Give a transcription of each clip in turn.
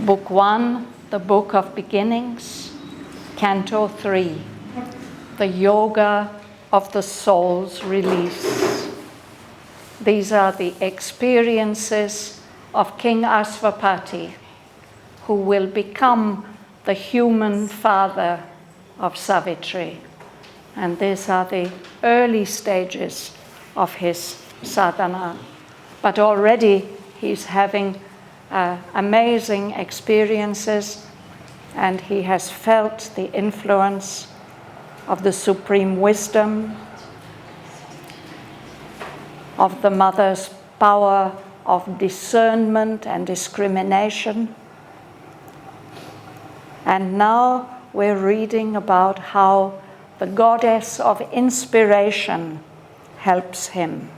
Book 1, the Book of Beginnings, Canto 3, the Yoga of the Soul's Release. These are the experiences of King Asvapati, who will become the human father of Savitri. And these are the early stages of his sadhana. But already he's having amazing experiences, and he has felt the influence of the supreme wisdom, of the mother's power of discernment and discrimination. And now we're reading about how the goddess of inspiration helps him.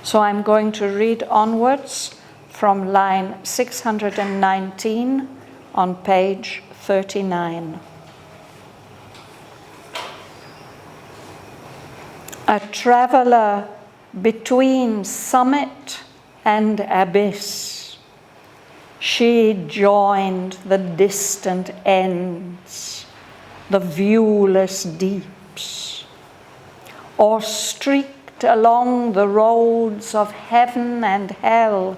So I'm going to read onwards from line 619 on page 39. A traveler between summit and abyss, she joined the distant ends, the viewless deeps, or streaked along the roads of heaven and hell,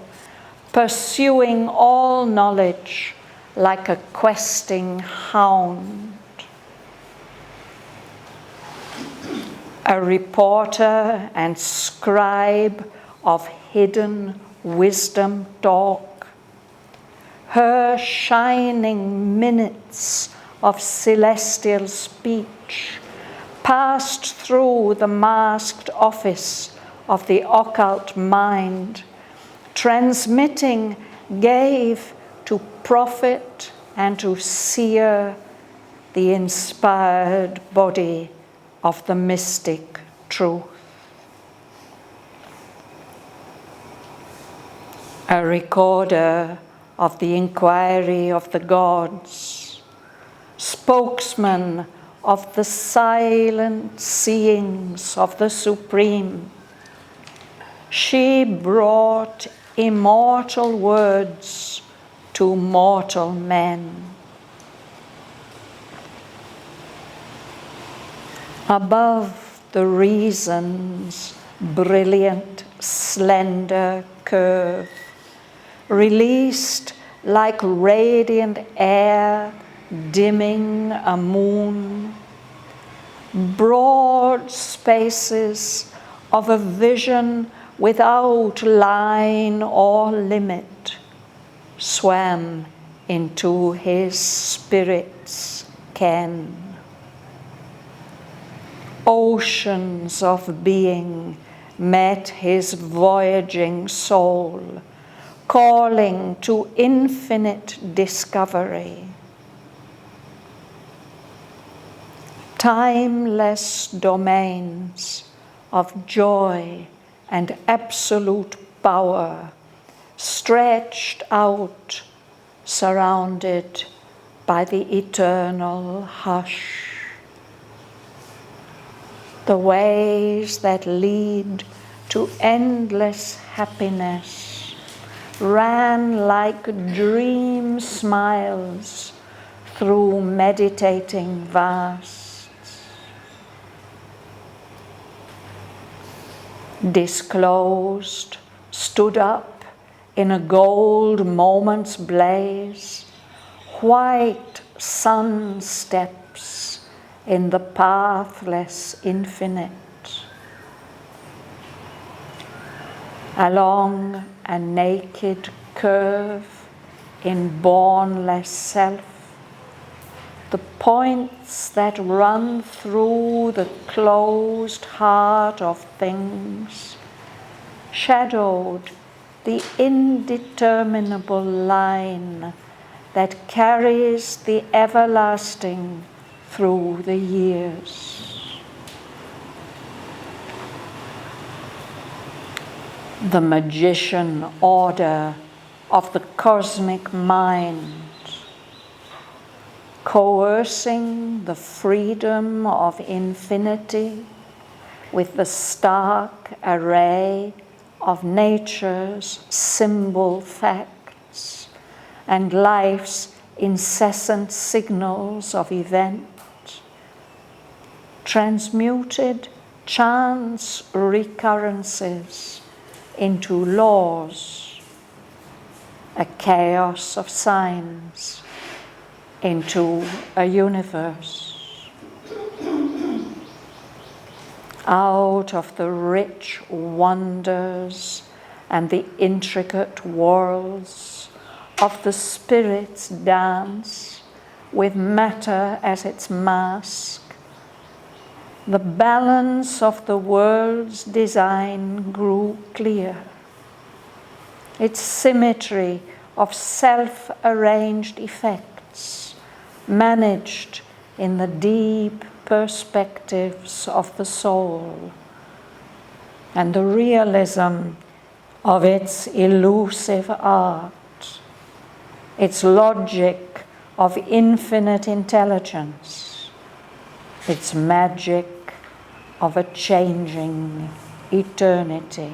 pursuing all knowledge like a questing hound. A reporter and scribe of hidden wisdom talk, her shining minutes of celestial speech passed through the masked office of the occult mind, transmitting gave to prophet and to seer the inspired body of the mystic truth. A recorder of the inquiry of the gods, spokesman of the silent seeings of the Supreme, she brought immortal words to mortal men. Above the reason's brilliant, slender curve, released like radiant air dimming a moon, broad spaces of a vision without line or limit swam into his spirit's ken. Oceans of being met his voyaging soul, calling to infinite discovery. Timeless domains of joy and absolute power stretched out, surrounded by the eternal hush. The ways that lead to endless happiness ran like dream smiles through meditating vasts. Disclosed, stood up in a gold moment's blaze, white sun steps in the pathless infinite. Along a naked curve in bornless self, the points that run through the closed heart of things shadowed the indeterminable line that carries the everlasting through the years. The magician order of the cosmic mind, coercing the freedom of infinity with the stark array of nature's symbol facts, facts and life's incessant signals of event, transmuted chance recurrences into laws, a chaos of signs into a universe. Out of the rich wonders and the intricate worlds of the spirit's dance, with matter as its mask, the balance of the world's design grew clear. Its symmetry of self-arranged effects, managed in the deep perspectives of the soul, and the realism of its elusive art, its logic of infinite intelligence, its magic of a changing eternity.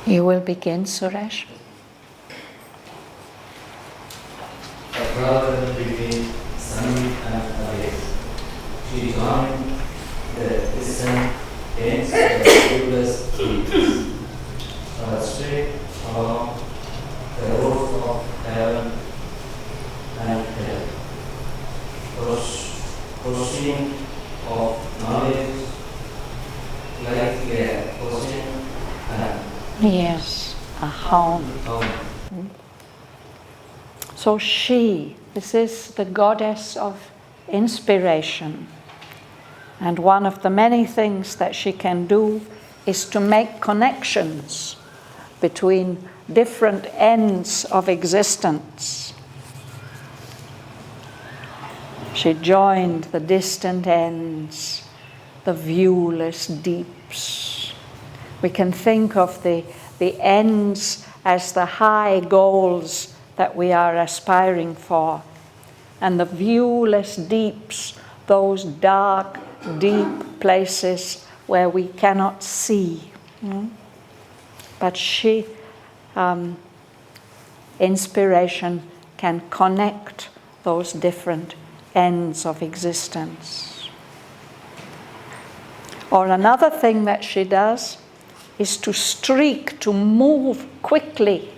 You will begin, Suresh. A brother between sun and place. She joined the distant ends of viewless deeps. Straight along the road of heaven and hell. Crossing of knowledge like a crossing and Yes, a hound. So this is the goddess of inspiration. And one of the many things that she can do is to make connections between different ends of existence. She joined the distant ends, the viewless deeps. We can think of the ends as the high goals that we are aspiring for, and the viewless deeps, those dark, deep places where we cannot see. But inspiration can connect those different ends of existence. Or another thing that she does is to streak, to move quickly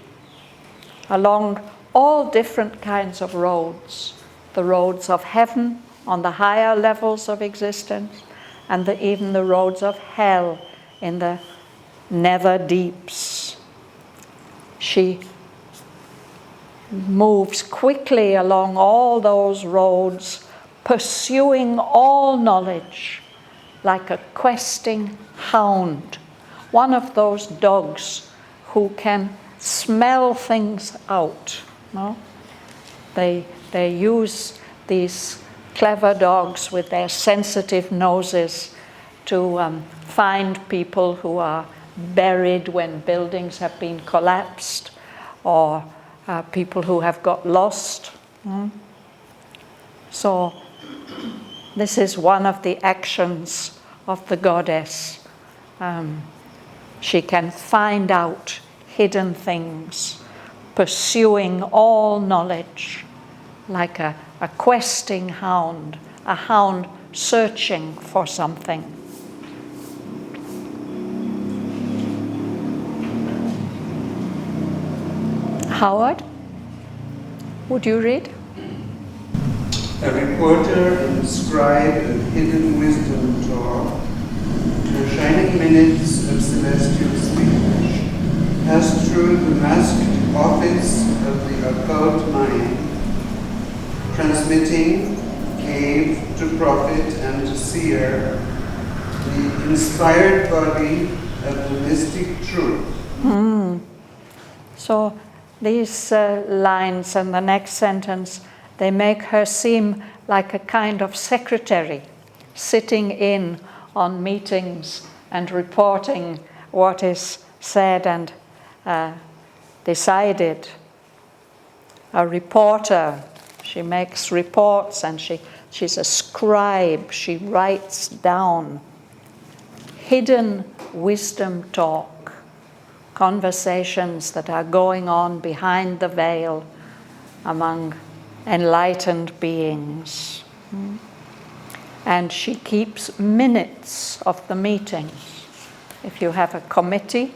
along all different kinds of roads. The roads of heaven on the higher levels of existence, and even the roads of hell in the nether deeps. She moves quickly along all those roads, pursuing all knowledge like a questing hound. One of those dogs who can smell things out. No? They use these clever dogs with their sensitive noses to find people who are buried when buildings have been collapsed, or people who have got lost. So this is one of the actions of the goddess. She can find out hidden things, pursuing all knowledge, like a questing hound, a hound searching for something. Howard, would you read? A reporter and scribe of hidden wisdom taught, the shining minutes of celestial speech pass through the masked office of the occult mind, transmitting, gave to prophet and to seer, the inspired body of the mystic truth. So these lines and the next sentence, they make her seem like a kind of secretary, sitting in on meetings and reporting what is said and decided. A reporter, she makes reports, and she's a scribe. She writes down hidden wisdom talk, conversations that are going on behind the veil among enlightened beings. And she keeps minutes of the meetings. If you have a committee,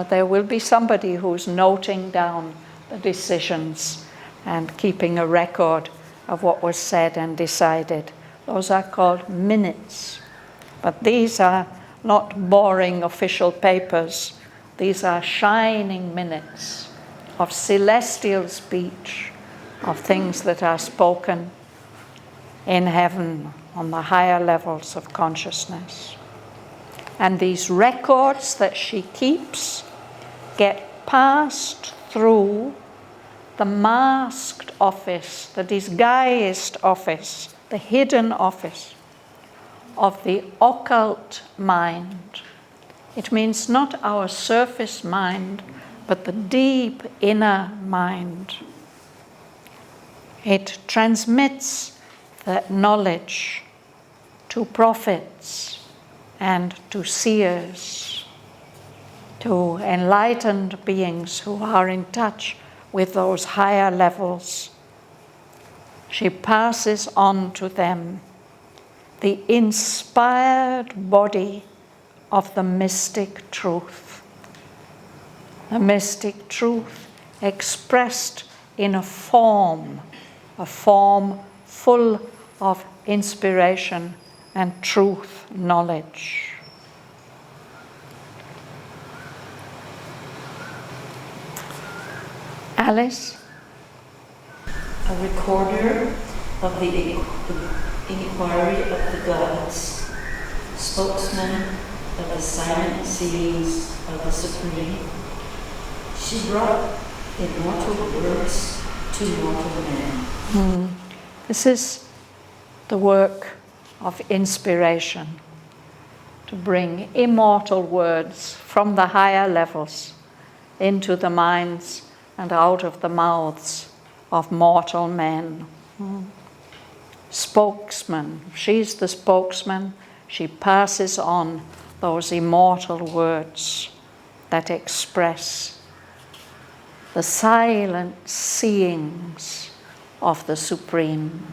there will be somebody who's noting down the decisions and keeping a record of what was said and decided. Those are called minutes. But these are not boring official papers. These are shining minutes of celestial speech, of things that are spoken in heaven on the higher levels of consciousness. And these records that she keeps get passed through the masked office, the disguised office, the hidden office of the occult mind. It means not our surface mind, but the deep inner mind. It transmits that knowledge to prophets and to seers, to enlightened beings who are in touch with those higher levels. She passes on to them the inspired body of the mystic truth. The mystic truth expressed in a form full of inspiration and truth knowledge. Alice? A recorder of the inquiry of the gods, spokesman of the silent seas of the Supreme, she brought immortal words to mortal men. This is the work of inspiration, to bring immortal words from the higher levels into the minds and out of the mouths of mortal men. Spokesman. She's the spokesman. She passes on those immortal words that express the silent seeings of the Supreme.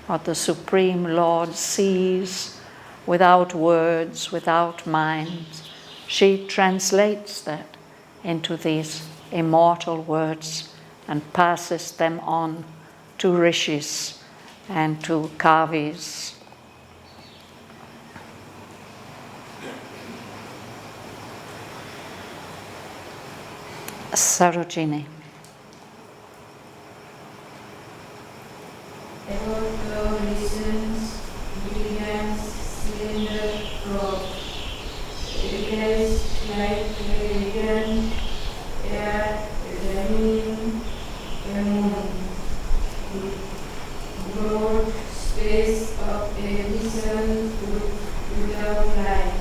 What the Supreme Lord sees without words, without mind. She translates that into these immortal words and passes them on to rishis and to kavis. Sarojini. Ever listens, diligence, cylinder, road. Evidence, light, religion, air, examining, the moon. Broad space of a vision without light.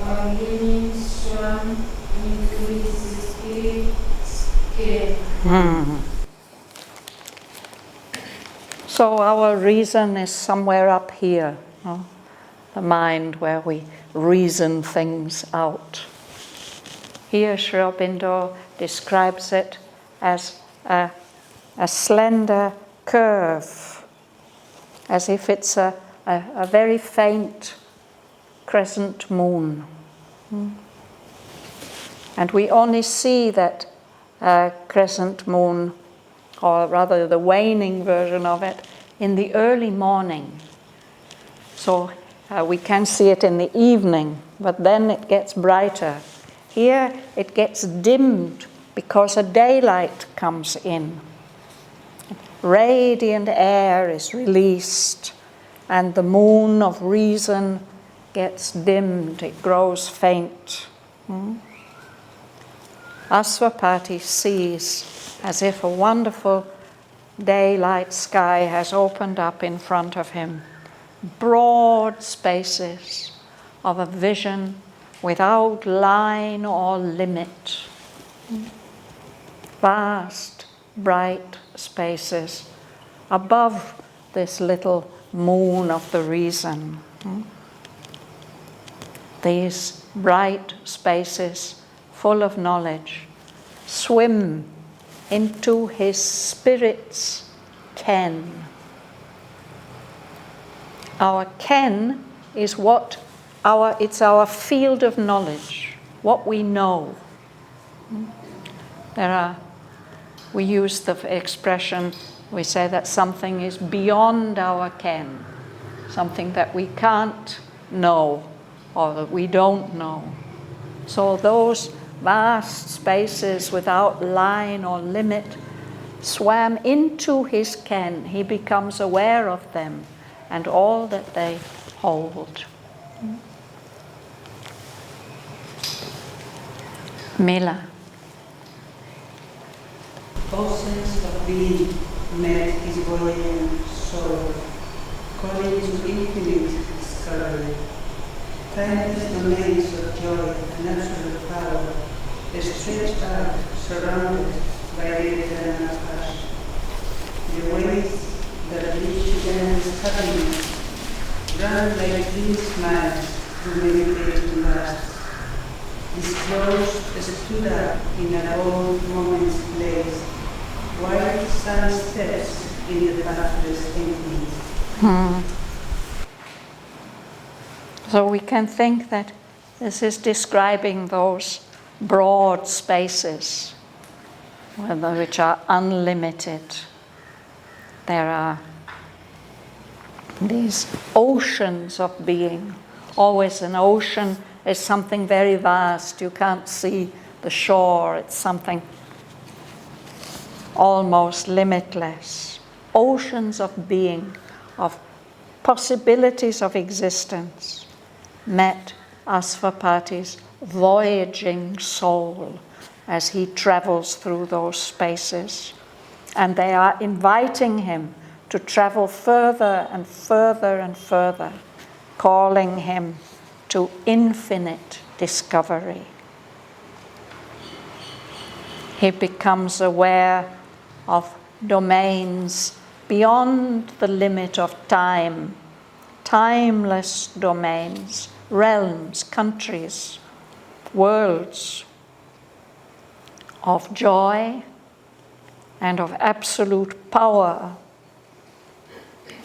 A living swan into his spirit scale. So our reason is somewhere up here, no? The mind where we reason things out. Here Sri Aurobindo describes it as a slender curve, as if it's a very faint crescent moon. And we only see that crescent moon, or rather the waning version of it, in the early morning. So we can see it in the evening, but then it gets brighter. Here it gets dimmed because a daylight comes in. Radiant air is released, and the moon of reason gets dimmed, it grows faint. Aswapati sees as if a wonderful daylight sky has opened up in front of him. Broad spaces of a vision without line or limit. vast, bright spaces above this little moon of the reason. These bright spaces full of knowledge swim into his spirit's ken. Our ken is it's our field of knowledge, what we know. We use the expression, we say that something is beyond our ken, something that we can't know or that we don't know. So those vast spaces without line or limit swam into his ken. He becomes aware of them and all that they hold. Mila. Oceans of being met his buoyant soul, calling to infinite discovery. Timeless domains of joy and absolute power, stretched out, surrounded by the eternal hush. The ways that reach to endless happiness run like clean smiles through meditating lasts. Disclosed stood up in an old moment's place, white sun steps in the pathless emptiness. So we can think that this is describing those broad spaces which are unlimited. There are these oceans of being. Always an ocean is something very vast. You can't see the shore. It's something almost limitless. Oceans of being, of possibilities of existence, met Asvapati's voyaging soul as he travels through those spaces. And they are inviting him to travel further and further and further, calling him to infinite discovery. He becomes aware of domains beyond the limit of time, timeless domains, realms, countries, worlds of joy and of absolute power.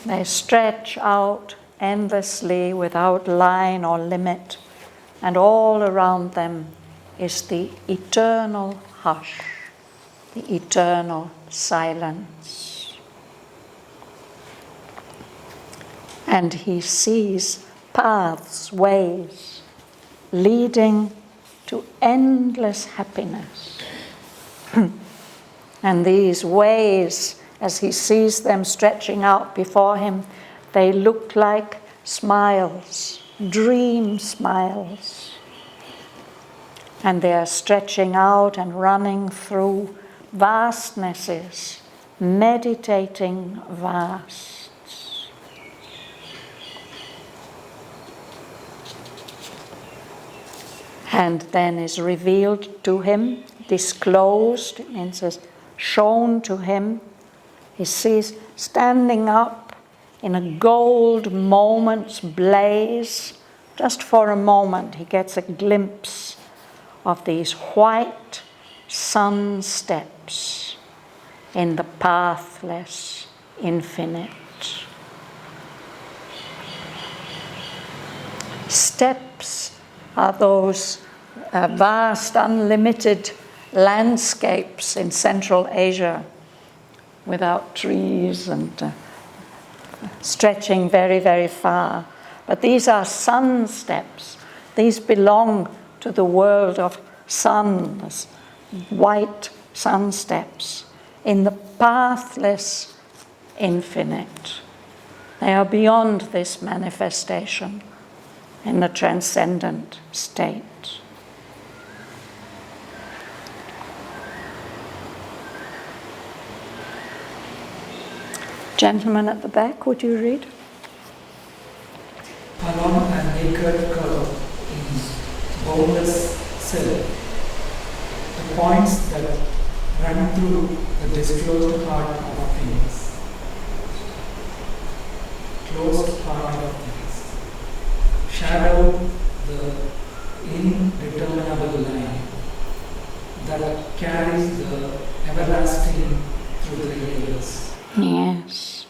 They stretch out endlessly without line or limit, and all around them is the eternal hush, the eternal silence. And he sees paths, ways, leading to endless happiness. And these ways, as he sees them stretching out before him, they look like smiles, dream smiles. And they are stretching out and running through vastnesses, meditating vasts. And then is revealed to him, disclosed, means is shown to him. He sees standing up in a gold moment's blaze, just for a moment he gets a glimpse of these white sun steps in the pathless infinite. Steps are those vast, unlimited landscapes in Central Asia without trees and stretching very, very far. But these are sun steps. These belong to the world of suns, white sun steps in the pathless infinite. They are beyond this manifestation in the transcendent state. Gentleman at the back, would you read? Along a naked curve in boundless silk, the points that run through the disclosed heart of things. Closed heart of things. Shadow the indeterminable line that carries the everlasting through the years. Yes.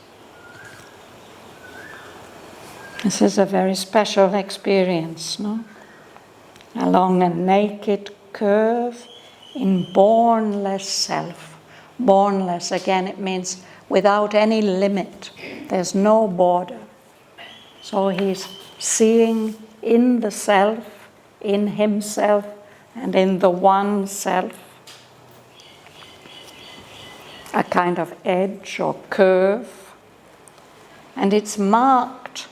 This is a very special experience, no? Along a naked curve in bornless self. Bornless, again, it means without any limit. There's no border. So he's seeing in the self, in himself, and in the one self, a kind of edge or curve, and it's marked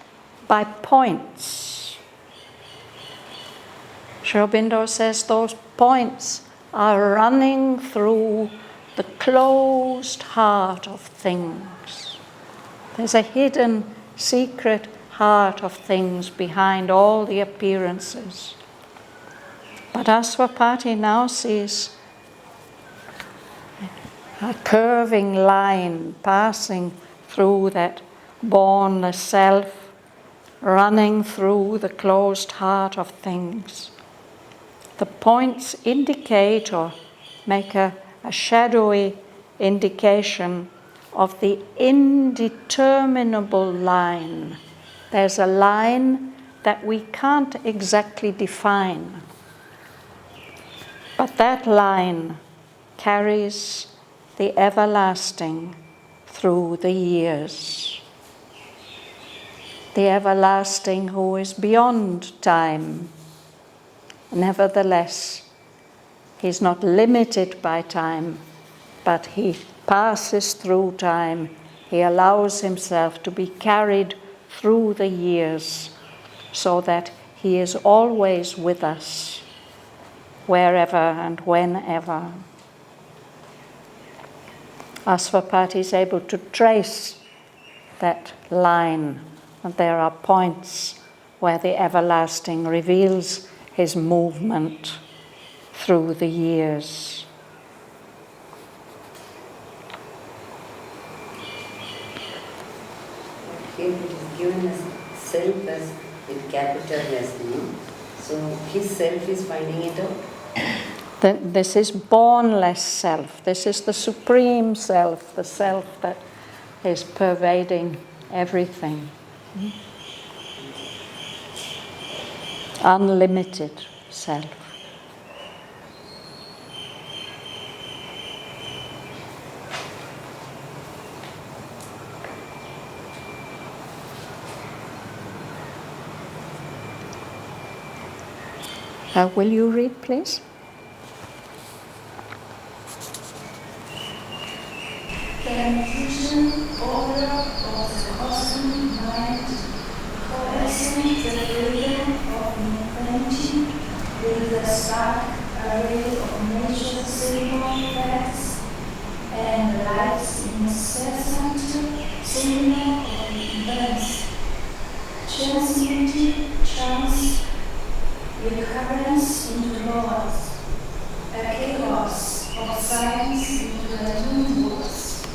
by points. Sri Aurobindo says those points are running through the closed heart of things. There's a hidden, secret heart of things behind all the appearances. But Aswapati now sees a curving line passing through that bornless self, running through the closed heart of things. The points indicate or make a shadowy indication of the indeterminable line. There's a line that we can't exactly define, but that line carries the everlasting through the years. The everlasting who is beyond time. Nevertheless, he's not limited by time, but he passes through time. He allows himself to be carried through the years so that he is always with us, wherever and whenever. Aswapati is able to trace that line, and there are points where the everlasting reveals his movement through the years. Here it is given as self as with capital S, no? So his self is finding it out. This is bornless self. This is the supreme self, the self that is pervading everything. Unlimited self. Will you read, please? The infusion order of the cosmic mind, coalescing the freedom of infinity with the stark array of nature's symbol facts and life's incessant signal of events, transmuting chance, recurrence into laws, a chaos of science into the universe.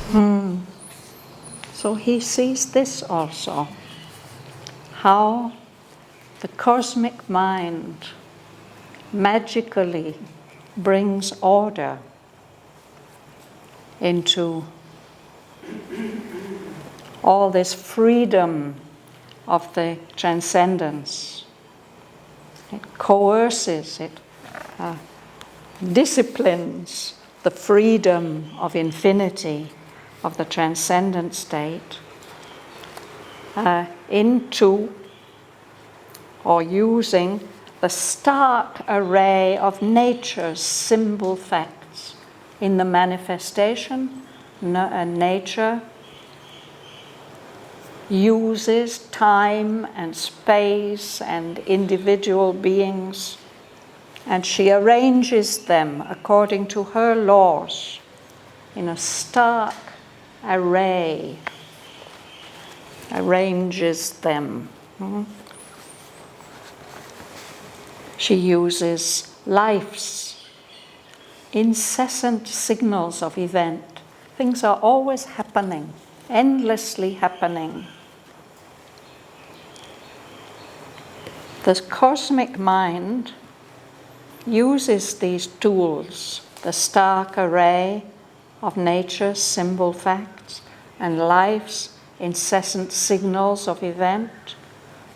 So he sees this also, how the cosmic mind magically brings order into all this freedom of the transcendence. It coerces, it disciplines the freedom of infinity, of the transcendent state, into or using the stark array of nature's symbol facts. In the manifestation, nature uses time and space and individual beings, and she arranges them according to her laws in a stark array, arranges them. She uses life's incessant signals of event. Things are always happening, endlessly happening. The cosmic mind uses these tools, the stark array of nature's symbol facts and life's incessant signals of event,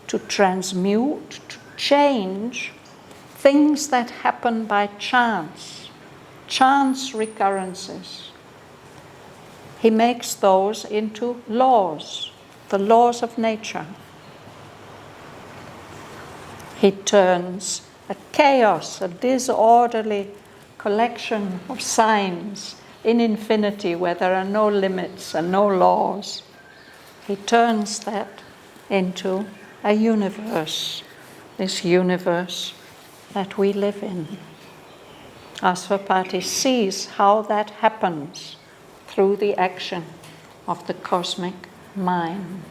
to transmute, to change things that happen by chance recurrences. He makes those into laws, the laws of nature. He turns a chaos, a disorderly collection of signs in infinity where there are no limits and no laws. He turns that into a universe, this universe that we live in. Asvapati sees how that happens through the action of the cosmic mind.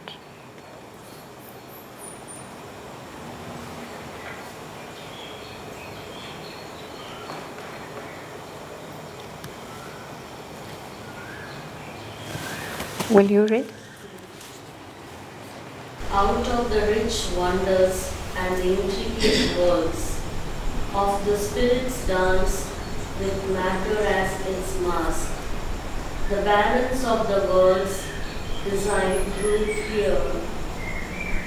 Will you read? Out of the rich wonders and the intricate worlds of the spirit's dance with matter as its mask, the balance of the worlds design grew clear.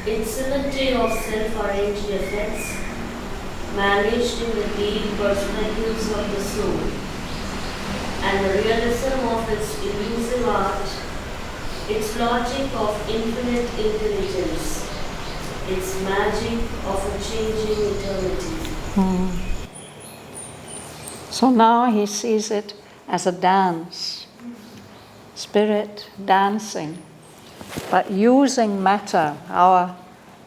Its symmetry of self-arranged effects managed in the deep perspectives of the soul, and the realism of its elusive art, its logic of infinite intelligence, its magic of a changing eternity. So now he sees it as a dance, spirit dancing, but using matter,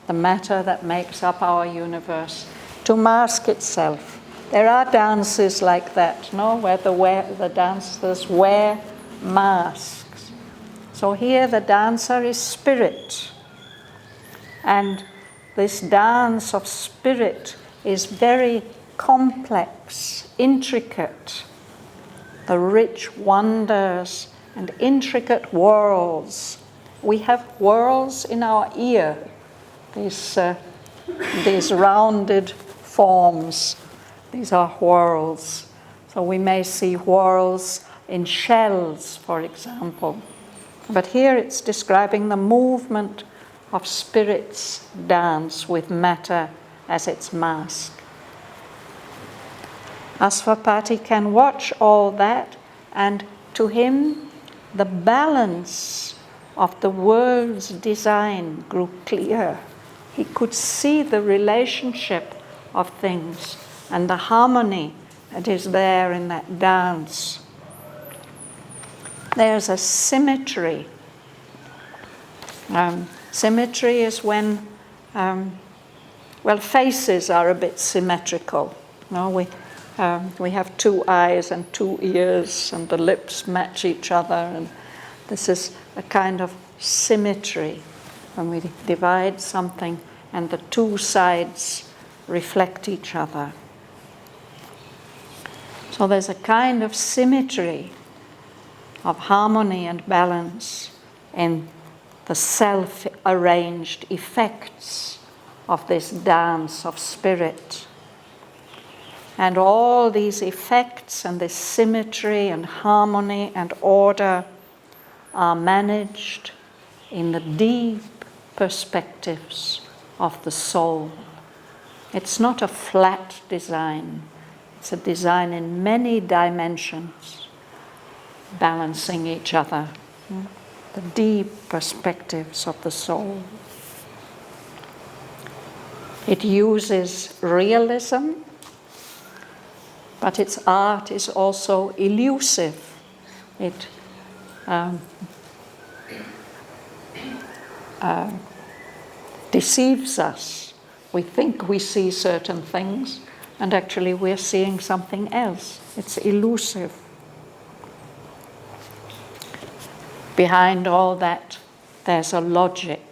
the matter that makes up our universe, to mask itself. There are dances like that, no, where the dancers wear masks. So here the dancer is spirit. And this dance of spirit is very complex, intricate. The rich wonders and intricate worlds. We have worlds in our ear, these rounded forms. These are whorls. So we may see whorls in shells, for example. But here it's describing the movement of spirit's dance with matter as its mask. Asvapati can watch all that, and to him the balance of the world's design grew clear. He could see the relationship of things and the harmony that is there in that dance. There's a symmetry. Symmetry is when, faces are a bit symmetrical. No, we have two eyes and two ears, and the lips match each other, and this is a kind of symmetry when we divide something and the two sides reflect each other. So there's a kind of symmetry, of harmony and balance in the self-arranged effects of this dance of spirit. And all these effects and this symmetry and harmony and order are managed in the deep perspectives of the soul. It's not a flat design. It's a design in many dimensions, balancing each other. The deep perspectives of the soul. It uses realism, but its art is also elusive. It deceives us. We think we see certain things, and actually we're seeing something else. It's elusive. Behind all that, there's a logic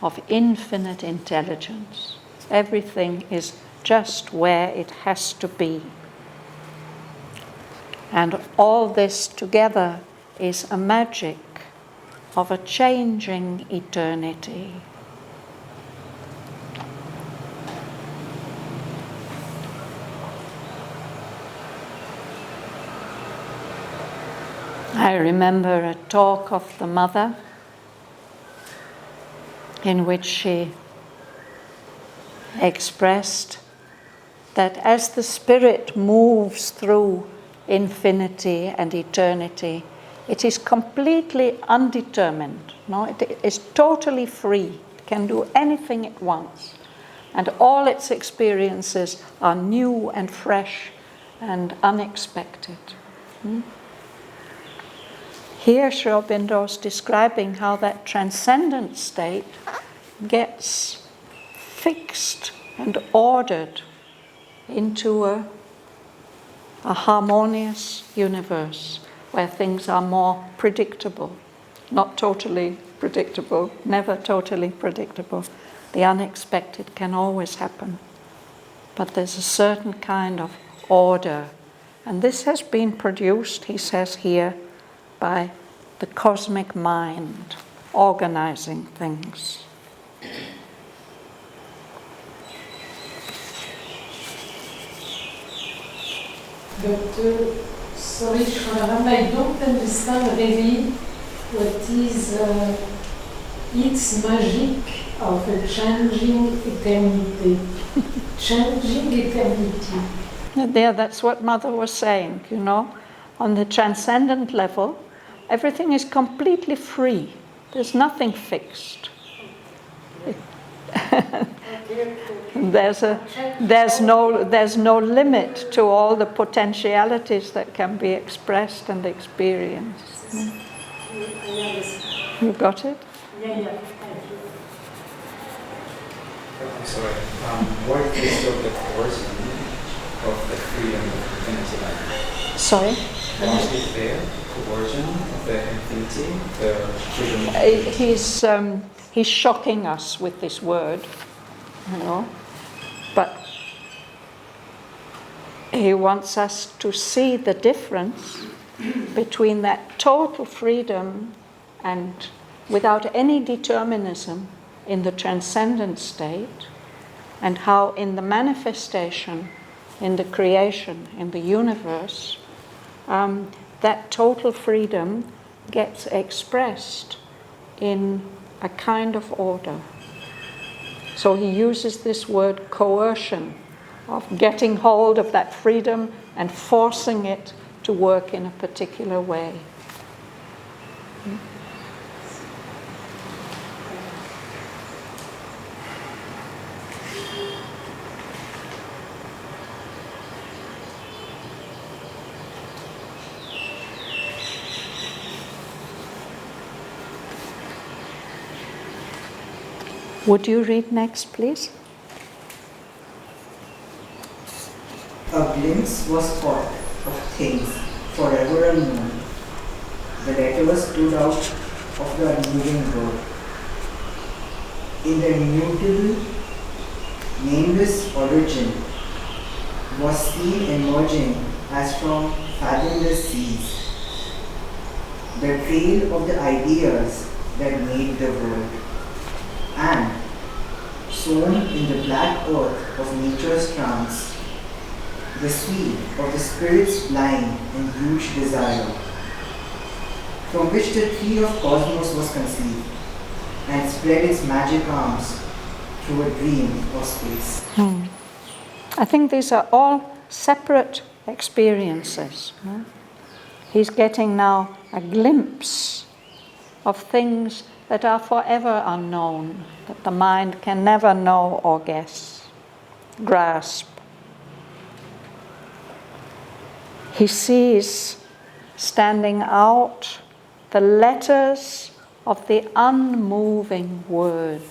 of infinite intelligence. Everything is just where it has to be. And all this together is a magic of a changing eternity. I remember a talk of the mother in which she expressed that as the spirit moves through infinity and eternity, it is completely undetermined. No? It is totally free. It can do anything it wants. And all its experiences are new and fresh and unexpected. Here Sri Aurobindo is describing how that transcendent state gets fixed and ordered into a harmonious universe where things are more predictable, not totally predictable, never totally predictable. The unexpected can always happen, but there's a certain kind of order. And this has been produced, he says here, by the cosmic mind organizing things. But, sorry, Shraddhavan, I don't understand really what is its magic of a changing eternity. Changing eternity. There, that's what Mother was saying, you know. On the transcendent level, everything is completely free. There's nothing fixed. There's no limit to all the potentialities that can be expressed and experienced. You got it? Yeah. I'm sorry. What is the coercion of the freedom of infinity? Sorry? What is there? Coercion of the infinity, the freedom of He's shocking us with this word, you know, but he wants us to see the difference between that total freedom and without any determinism in the transcendent state, and how in the manifestation, in the creation, in the universe, that total freedom gets expressed in a kind of order. So he uses this word coercion, of getting hold of that freedom and forcing it to work in a particular way. Would you read next, please? A glimpse was caught of things forever unknown. The letters stood out of the unmoving world. In the immutable, nameless origin was seen emerging as from fathomless seas, the trail of the ideas that made the world. And, sown in the black earth of nature's trance, the seed of the spirit's blind and huge desire, from which the tree of cosmos was conceived, and spread its magic arms through a dream of space. I think these are all separate experiences. No? He's getting now a glimpse of things that are forever unknown, that the mind can never know or grasp. He sees standing out the letters of the unmoving word.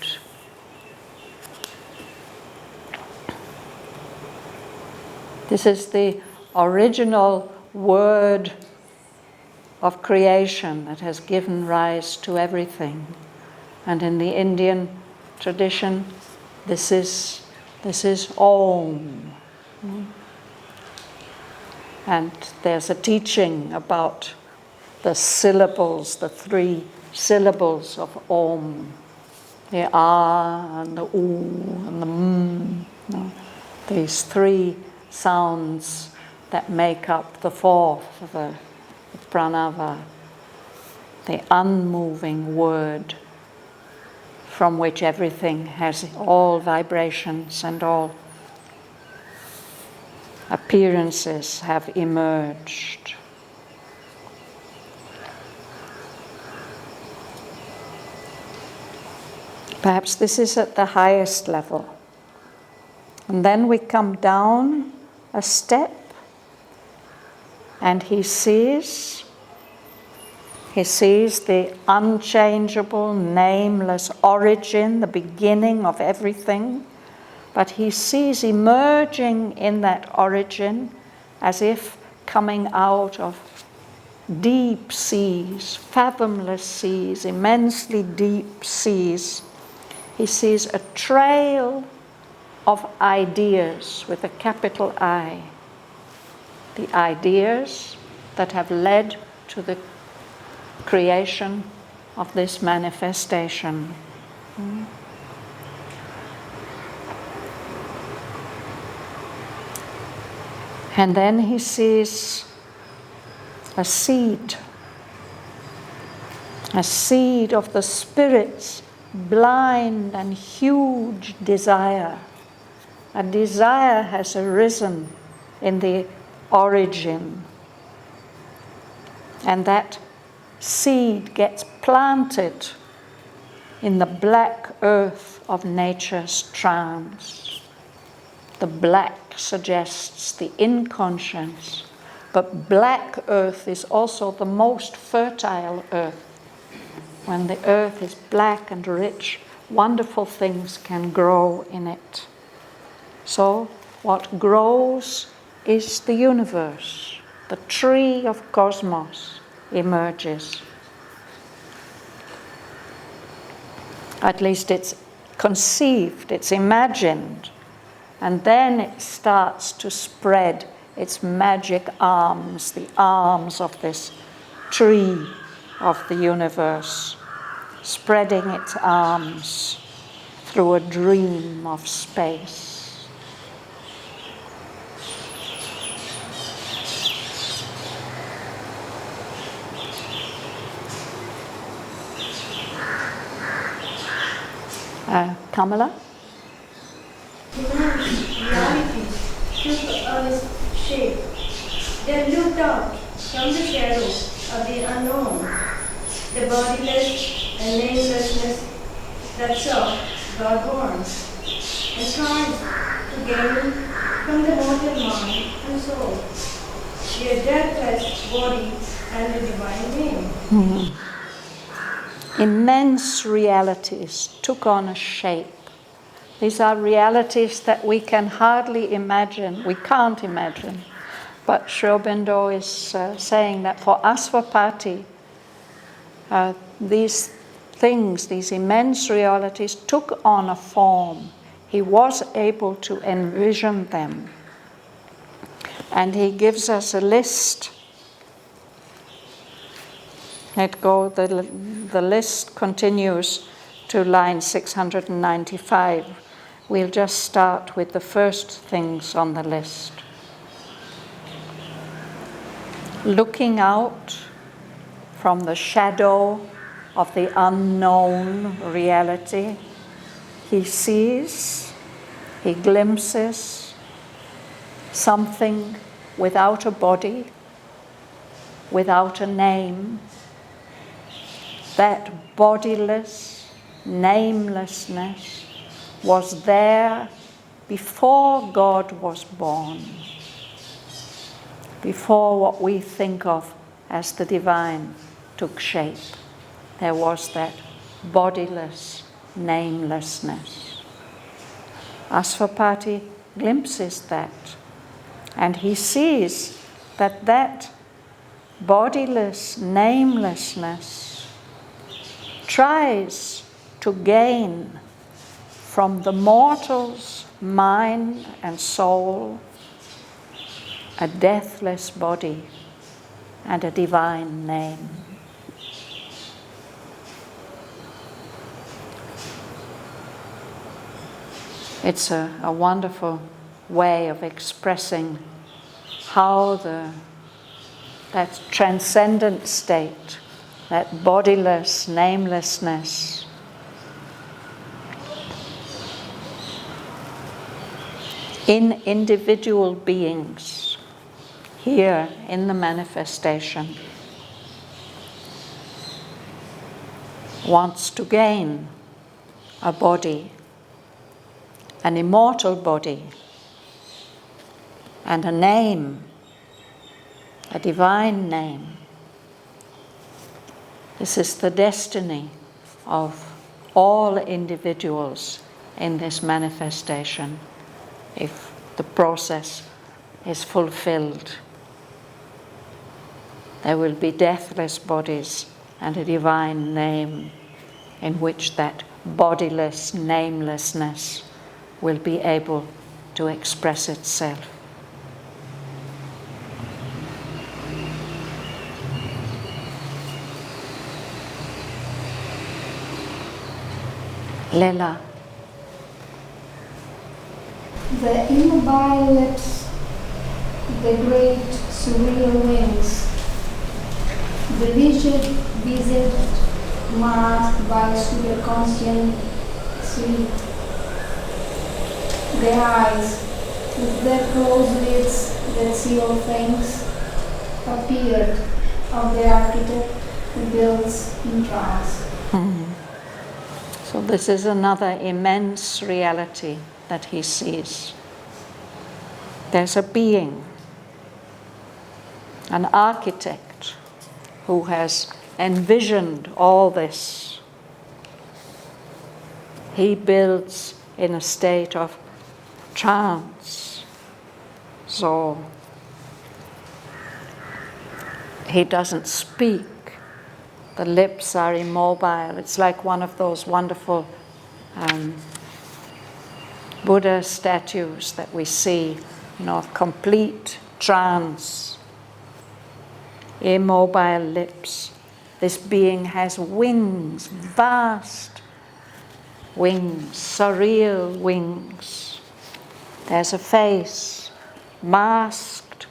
This is the original word of creation that has given rise to everything. And in the Indian tradition, this is Om. And there's a teaching about the syllables, the 3 syllables of Om. The Ah and the Oo and the M. No? These 3 sounds that make up the 4th, the pranava, the unmoving word from which everything has all vibrations and all appearances have emerged. Perhaps this is at the highest level. And then we come down a step and he sees the unchangeable, nameless origin, the beginning of everything. But he sees emerging in that origin as if coming out of deep seas, fathomless seas, immensely deep seas. He sees a trail of ideas with a capital I. The ideas that have led to the creation of this manifestation. And then he sees a seed of the Spirit's blind and huge desire. A desire has arisen in the origin, and that seed gets planted in the black earth of nature's trance. The black suggests the inconscience, but black earth is also the most fertile earth. When the earth is black and rich, wonderful things can grow in it. So what grows is the universe. The tree of cosmos emerges. At least it's conceived, it's imagined, and then it starts to spread its magic arms, the arms of this tree of the universe, spreading its arms through a dream of space. Kamala? Immense reality took Earth's shape. They looked out from the shadow of the unknown, the bodiless and namelessness that saw God born, and tried to gain from the mortal mind and soul their deathless body and the divine name. Immense realities took on a shape. These are realities that we can hardly imagine, we can't imagine. But Sri Aurobindo is saying that for Asvapati, these things, these immense realities took on a form. He was able to envision them. And he gives us a list. The list continues to line 695. We'll just start with the first things on the list. Looking out from the shadow of the unknown reality, he sees, he glimpses something without a body, without a name. That bodiless namelessness was there before God was born, before what we think of as the divine took shape. There was that bodiless namelessness. Asvapati glimpses that, and he sees that that bodiless namelessness tries to gain from the mortal's mind and soul a deathless body, and a divine name. It's a wonderful way of expressing how that transcendent state, that bodiless namelessness, in individual beings here in the manifestation wants to gain a body, an immortal body, and a name, a divine name. This is the destiny of all individuals in this manifestation, if the process is fulfilled. There will be deathless bodies and a divine name in which that bodiless namelessness will be able to express itself. Lela. The immobile lips, the great surreal wings, the rigid visage masked by superconscient sleep, the eyes with their closed lids that see all things, appeared of the architect who builds in trance. So this is another immense reality that he sees. There's a being, an architect who has envisioned all this. He builds in a state of trance. So he doesn't speak. The lips are immobile. It's like one of those wonderful Buddha statues that we see, of complete trance. Immobile lips. This being has wings, vast wings, surreal wings. There's a face masked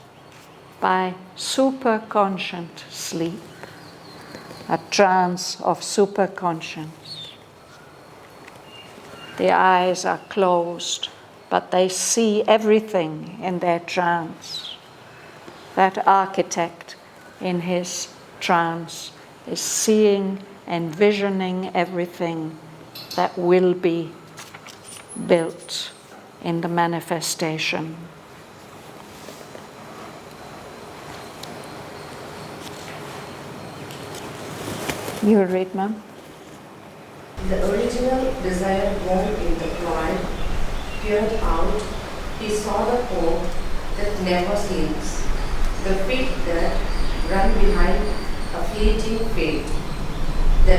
by superconscient sleep, a trance of superconscience. The eyes are closed, but they see everything in their trance. That architect in his trance is seeing, envisioning everything that will be built in the manifestation. You will read, ma'am. The original desire born in the pride peered out. He saw the hope that never sleeps, the feet that run behind a fleeting fate, the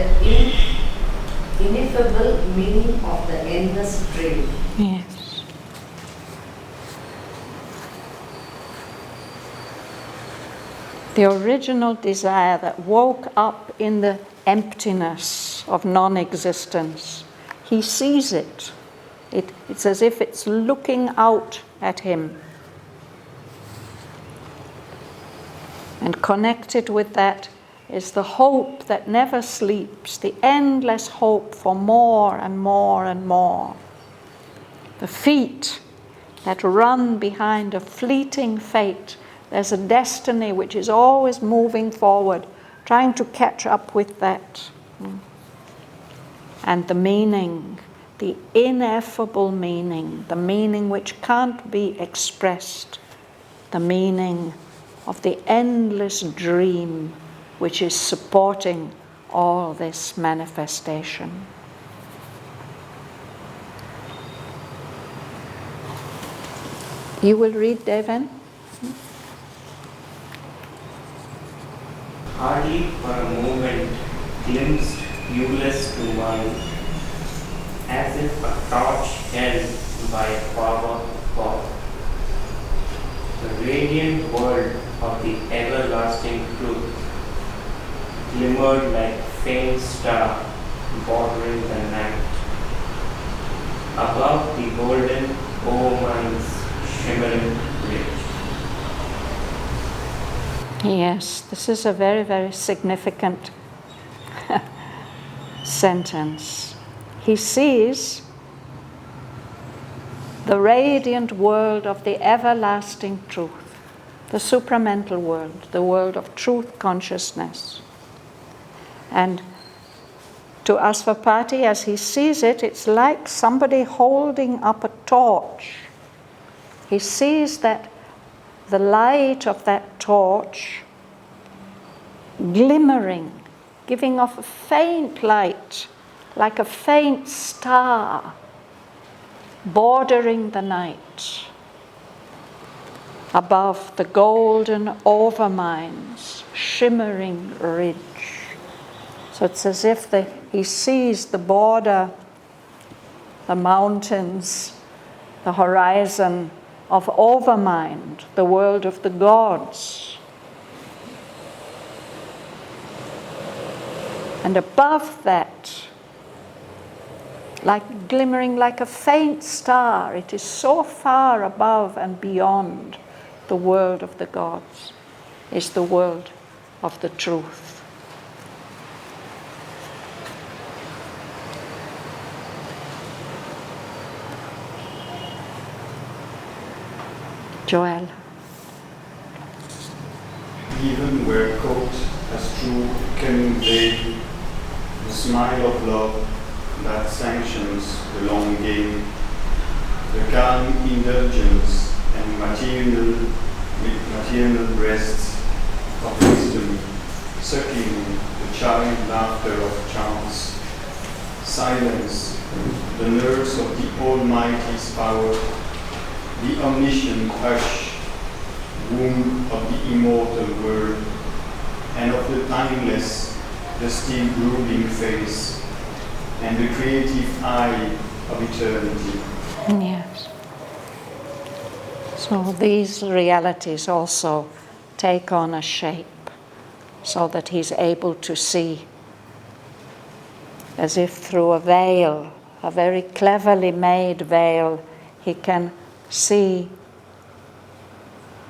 ineffable meaning of the endless dream. Yes. The original desire that woke up in the emptiness of non-existence. He sees it. It's as if it's looking out at him. And connected with that is the hope that never sleeps, the endless hope for more and more and more. The feet that run behind a fleeting fate. There's a destiny which is always moving forward, trying to catch up with that. And the meaning, the ineffable meaning, the meaning which can't be expressed, the meaning of the endless dream which is supporting all this manifestation. You will read, Devan? Hardly for a moment glimpsed viewless to mine, as if a torch held by a power God. The radiant world of the everlasting truth glimmered like faint star bordering the night. Above the golden Auroville's shimmering ridge. Yes, this is a very, very significant sentence. He sees the radiant world of the everlasting truth, the supramental world, the world of truth consciousness. And to Asvapati, as he sees it, it's like somebody holding up a torch. He sees that the light of that torch glimmering, giving off a faint light, like a faint star, bordering the night, above the golden Auroville's shimmering ridge. So it's as if he sees the border, the mountains, the horizon of Auroville, the world of the gods. And above that, like glimmering like a faint star, it is so far above and beyond the world of the gods, is the world of the truth. Joel. Even where caught as true can convey the smile of love that sanctions the long game, the calm indulgence and material breasts of wisdom, sucking the child laughter of chance, silence the nerves of the Almighty's power, the omniscient hush, womb of the immortal word, and of the timeless, the still brooding face, and the creative eye of eternity. Yes. So these realities also take on a shape, so that he's able to see, as if through a veil, a very cleverly made veil, he can see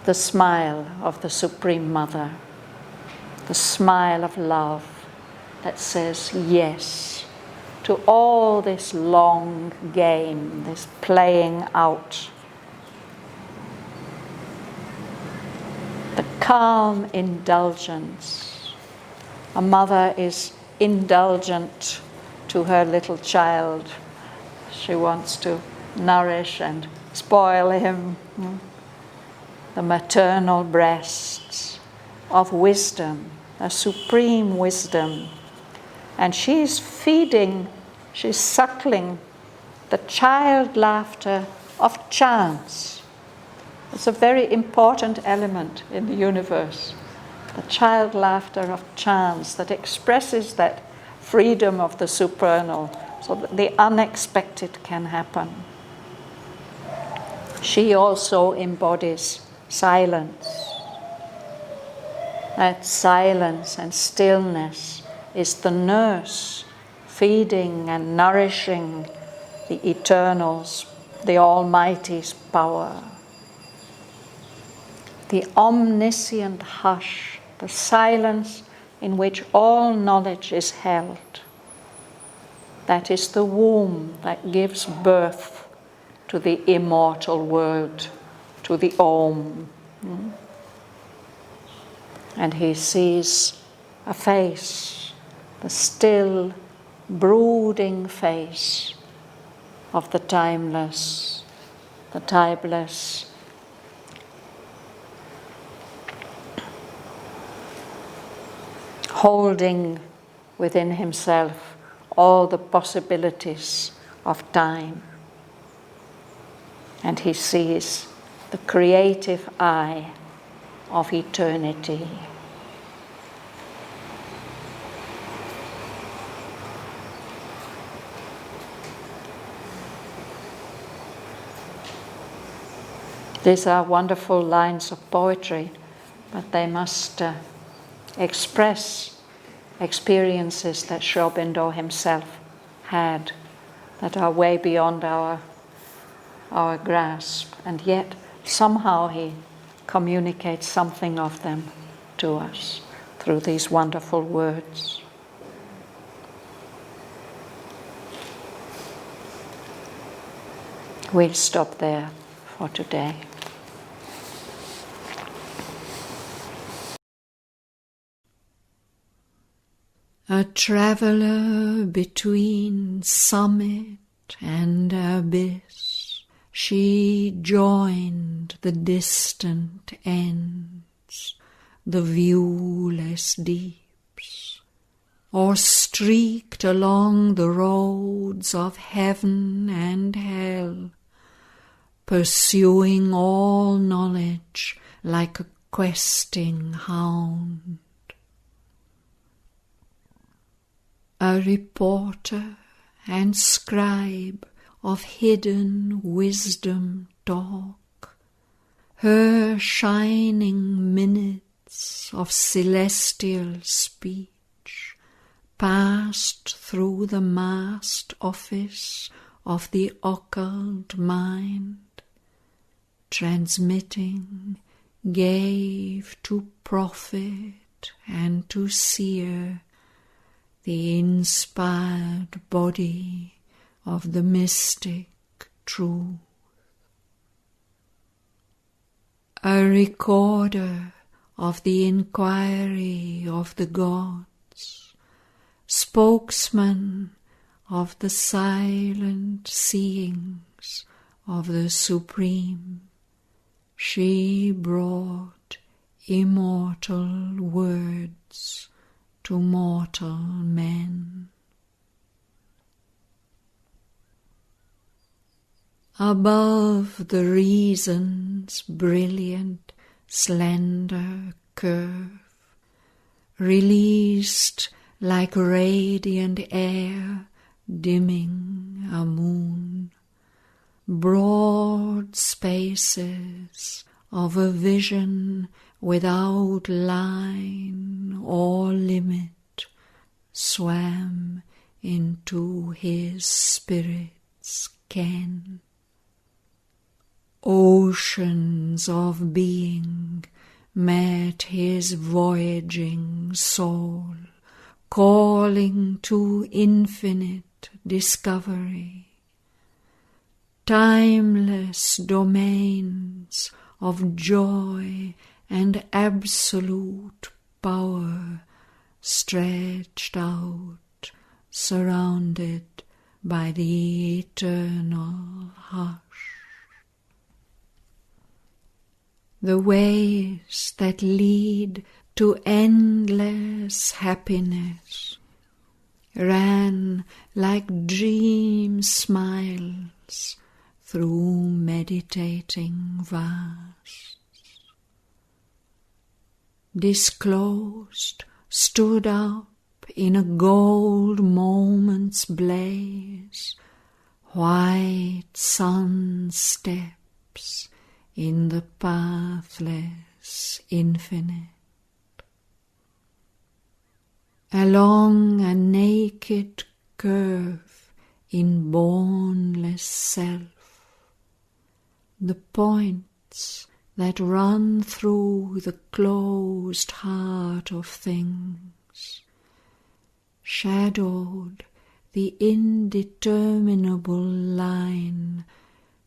the smile of the Supreme Mother, the smile of love that says yes to all this long game, this playing out. The calm indulgence. A mother is indulgent to her little child. She wants to nourish and spoil him. The maternal breasts of wisdom, a supreme wisdom. And she's feeding, she's suckling the child laughter of chance. It's a very important element in the universe. The child laughter of chance that expresses that freedom of the supernal, so that the unexpected can happen. She also embodies silence. That silence and stillness is the nurse feeding and nourishing the Eternal's, the Almighty's power. The omniscient hush, the silence in which all knowledge is held. That is the womb that gives birth to the immortal word, to the Om. And he sees a face, the still, brooding face of the timeless, holding within himself all the possibilities of time. And he sees the creative eye of eternity. These are wonderful lines of poetry, but they must express experiences that Sri Aurobindo himself had that are way beyond our grasp, and yet somehow he communicates something of them to us through these wonderful words. We'll stop there for today. A traveller between summit and abyss, she joined the distant ends, the viewless deeps, or streaked along the roads of heaven and hell, pursuing all knowledge like a questing hound. A reporter and scribe of hidden wisdom talk, her shining minutes of celestial speech passed through the masked office of the occult mind, transmitting, gave to prophet and to seer the inspired body of the mystic truth. A recorder of the inquiry of the gods, spokesman of the silent seeings of the Supreme, she brought immortal words to mortal men. Above the reason's brilliant, slender curve, released like radiant air dimming a moon, broad spaces of a vision without line or limit swam into his spirit's ken. Oceans of being met his voyaging soul, calling to infinite discovery. Timeless domains of joy and absolute power stretched out, surrounded by the eternal hush. The ways that lead to endless happiness ran like dream smiles through meditating vasts. Disclosed stood up in a gold moment's blaze, white sun steps in the pathless infinite. Along a naked curve in bournless self, the points that run through the closed heart of things shadowed the indeterminable line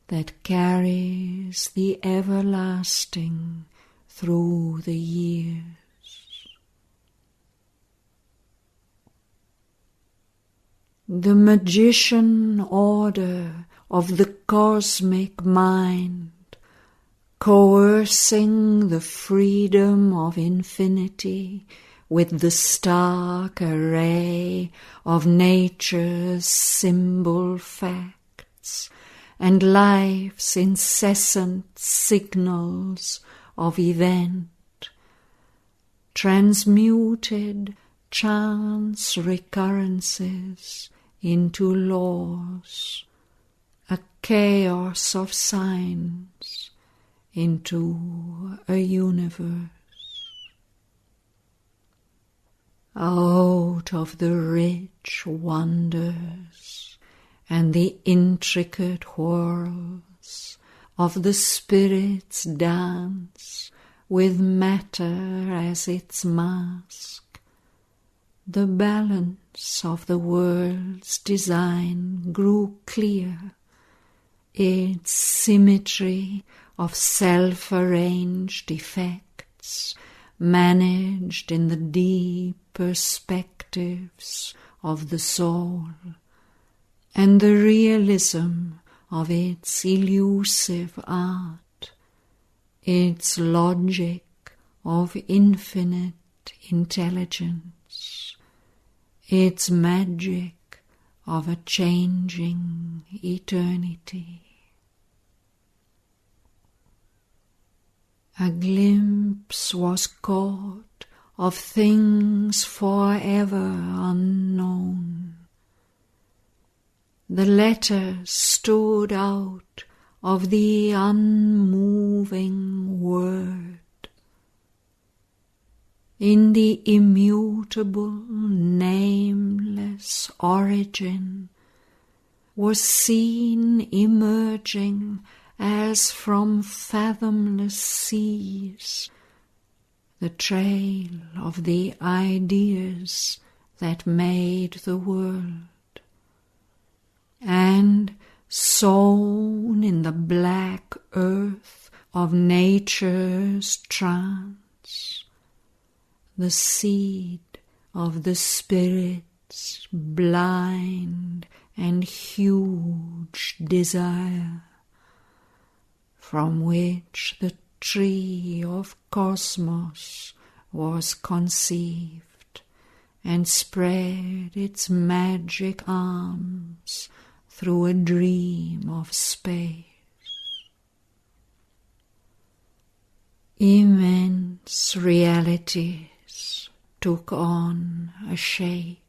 that carries the everlasting through the years. The magician order of the cosmic mind, coercing the freedom of infinity with the stark array of nature's symbol facts and life's incessant signals of event, transmuted chance recurrences into laws, a chaos of signs, into a universe. Out of the rich wonders and the intricate whirls of the spirit's dance with matter as its mask, the balance of the world's design grew clear, its symmetry of self-arranged effects managed in the deep perspectives of the soul, and the realism of its elusive art, its logic of infinite intelligence, its magic of a changing eternity. A glimpse was caught of things forever unknown. The letters stood out of the unmoving word. In the immutable, nameless origin was seen emerging as from fathomless seas the trail of the ideas that made the world. And sown in the black earth of nature's trance, the seed of the spirit's blind and huge desire, from which the tree of cosmos was conceived and spread its magic arms through a dream of space. Immense realities took on a shape.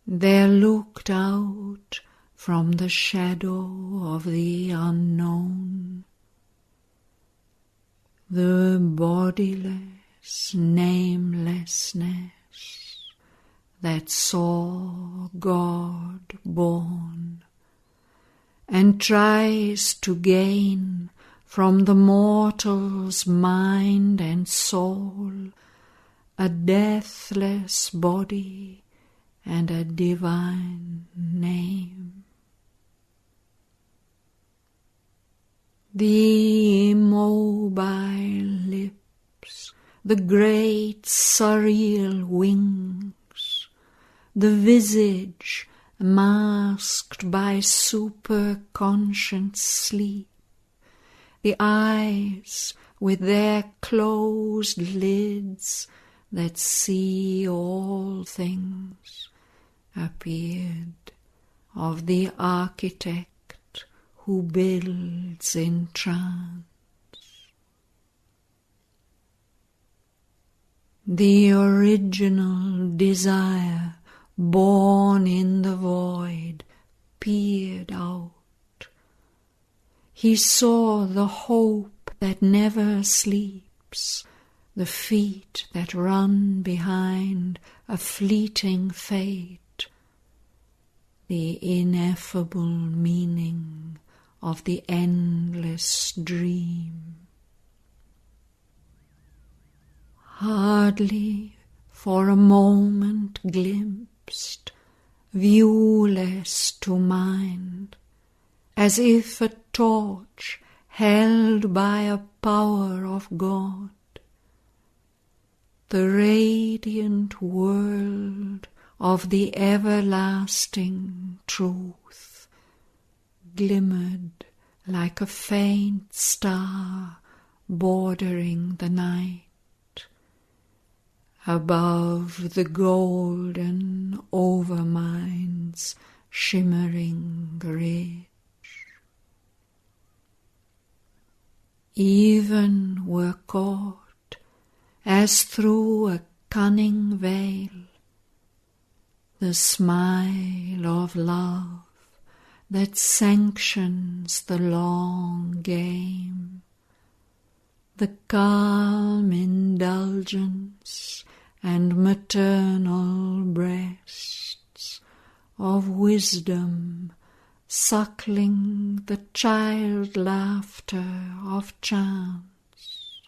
There looked out from the shadow of the unknown the bodiless namelessness that saw God born and tries to gain from the mortal's mind and soul a deathless body and a divine name. The immobile lips, the great surreal wings, the visage masked by superconscious sleep, the eyes with their closed lids that see all things, appeared of the architect who builds in trance. The original desire born in the void peered out. He saw the hope that never sleeps, the feet that run behind a fleeting fate, the ineffable meaning of the endless dream. Hardly for a moment glimpsed, viewless to mind, as if a torch held by a power of God, the radiant world of the everlasting truth glimmered like a faint star bordering the night, above the golden overmind's shimmering ridge. Even were caught, as through a cunning veil, the smile of love that sanctions the long game, the calm indulgence and maternal breasts of wisdom suckling the child laughter of chance.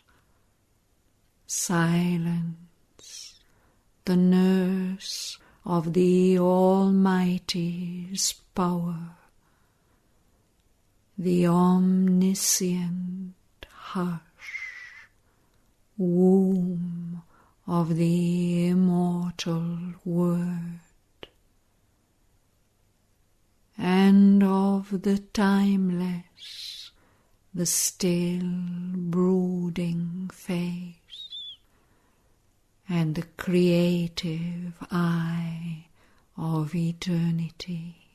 Silence, the nurse of the Almighty's power, the omniscient hush, womb of the immortal Word, and of the timeless, the still brooding face, and the creative eye of eternity.